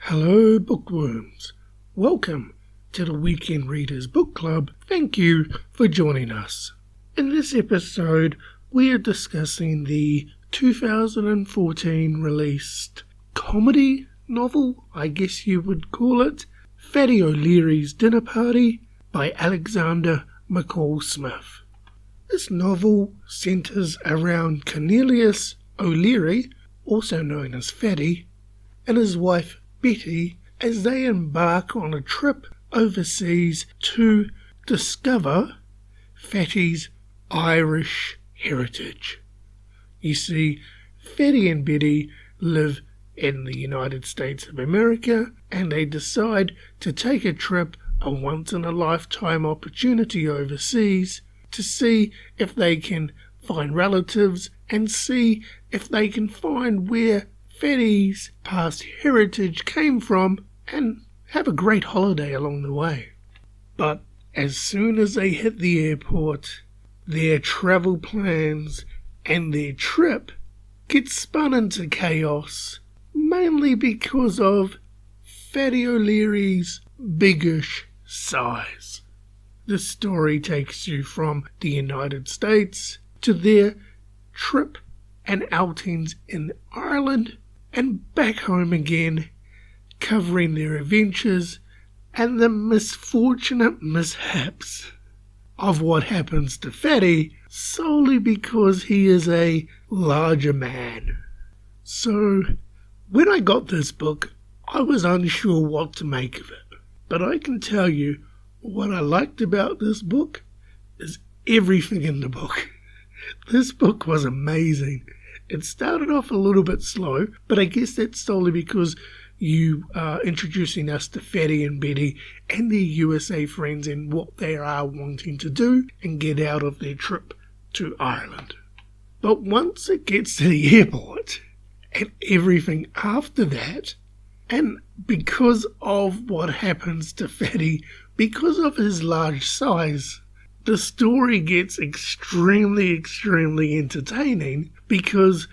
Hello, Bookworms. Welcome to the Weekend Readers Book Club. Thank you for joining us. In this episode, we are discussing the 2014 released comedy novel, I guess you would call it, Fatty O'Leary's Dinner Party by Alexander McCall Smith. This novel centres around Cornelius O'Leary, also known as Fatty, and his wife Betty as they embark on a trip overseas to discover Fatty's Irish heritage. You see, Fatty and Betty live in the United States of America and they decide to take a trip, a once-in-a-lifetime opportunity overseas, to see if they can find relatives and see if they can find where Fatty's past heritage came from and have a great holiday along the way. But as soon as they hit the airport, their travel plans and their trip get spun into chaos, mainly because of Fatty O'Leary's biggish size. The story takes you from the United States to their trip and outings in Ireland and back home again, covering their adventures and the misfortunate mishaps of what happens to Fatty solely because he is a larger man. So, when I got this book, I was unsure what to make of it. But I can tell you, what I liked about this book is everything in the book. This book was amazing. It started off a little bit slow, but I guess that's solely because you are introducing us to Fatty and Betty and their USA friends and what they are wanting to do and get out of their trip to Ireland. But once it gets to the airport and everything after that, and because of what happens to Fatty, because of his large size, the story gets extremely entertaining because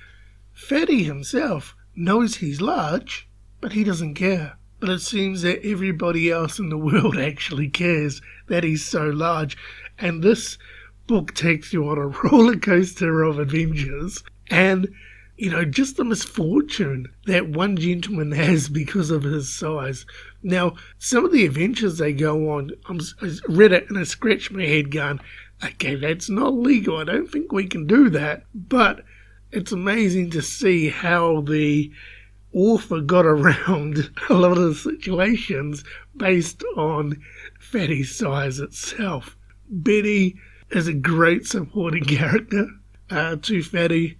Fatty himself knows he's large, but he doesn't care. But it seems that everybody else in the world actually cares that he's so large. And this book takes you on a roller coaster of adventures and, just the misfortune that one gentleman has because of his size. Now, some of the adventures they go on, I read it and I scratched my head going, okay, that's not legal. I don't think we can do that. But it's amazing to see how the author got around a lot of the situations based on Fatty's size itself. Betty is a great supporting character to Fatty.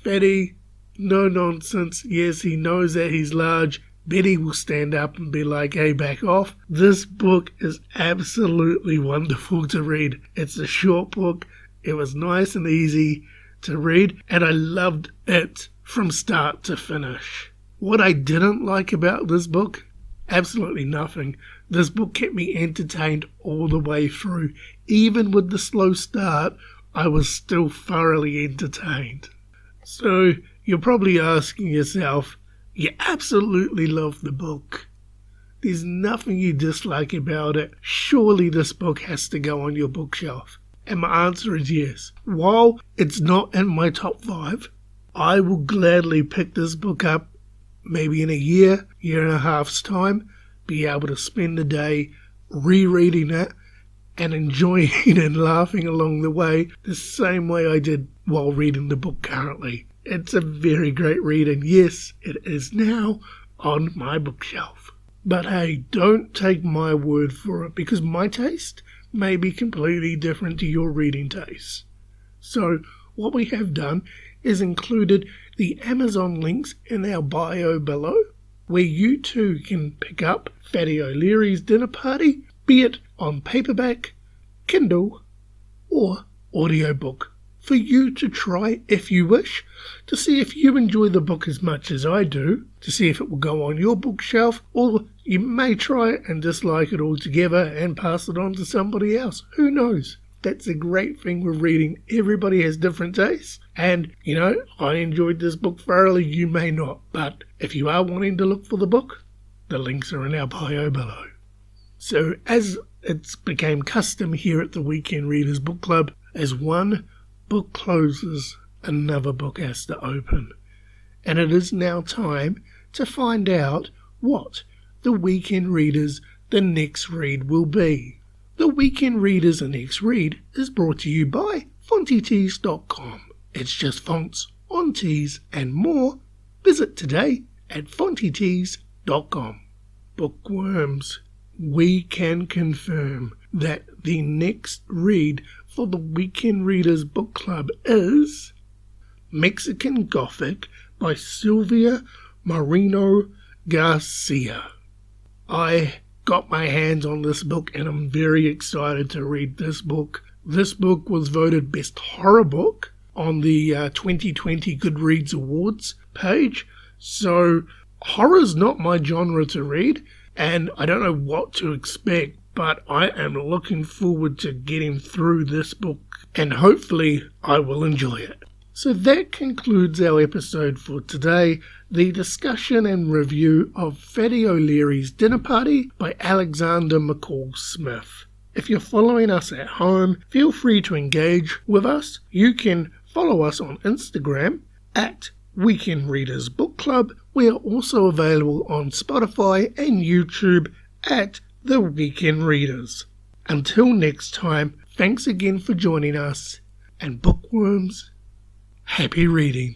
Fatty, no nonsense. Yes, he knows that he's large. Betty will stand up and be like, hey, back off. This book is absolutely wonderful to read. It's a short book. It was nice and easy to read, and I loved it from start to finish. What I didn't like about this book? Absolutely nothing. This book kept me entertained all the way through. Even with the slow start, I was still thoroughly entertained. So, you're probably asking yourself, you absolutely love the book. There's nothing you dislike about it. Surely this book has to go on your bookshelf. And my answer is yes. While it's not in my top 5, I will gladly pick this book up maybe in a year and a half's time, be able to spend the day rereading it and enjoying and laughing along the way the same way I did while reading the book currently. It's a very great read, and yes, it is now on my bookshelf. But hey, don't take my word for it, because my taste may be completely different to your reading taste. So what we have done is included the Amazon links in our bio below, where you too can pick up Fatty O'Leary's Dinner Party, be it on paperback, Kindle, or audiobook, for you to try if you wish, to see if you enjoy the book as much as I do, to see if it will go on your bookshelf, or you may try it and dislike it altogether and pass it on to somebody else. Who knows? That's a great thing with reading. Everybody has different tastes. And, I enjoyed this book thoroughly. You may not. But if you are wanting to look for the book, The links are in our bio below. So as it's became custom here at the Weekend Readers Book Club, as one book closes, another book has to open. And it is now time to find out what the Weekend Readers' the next read will be. The Weekend Readers' the next read is brought to you by Fontytees.com. It's just fonts, on tees and more. Visit today at Fontytees.com. Bookworms, we can confirm that the next read for the Weekend Readers Book Club is Mexican Gothic by Silvia Moreno-Garcia. I got my hands on this book and I'm very excited to read this book. This book was voted Best Horror Book on the 2020 Goodreads Awards page. So horror's not my genre to read and I don't know what to expect, but I am looking forward to getting through this book and hopefully I will enjoy it. So that concludes our episode for today, the discussion and review of Fatty O'Leary's Dinner Party by Alexander McCall Smith. If you're following us at home, feel free to engage with us. You can follow us on Instagram at Weekend Readers Book Club. We are also available on Spotify and YouTube at The Weekend Readers. Until next time, thanks again for joining us, and bookworms, happy reading.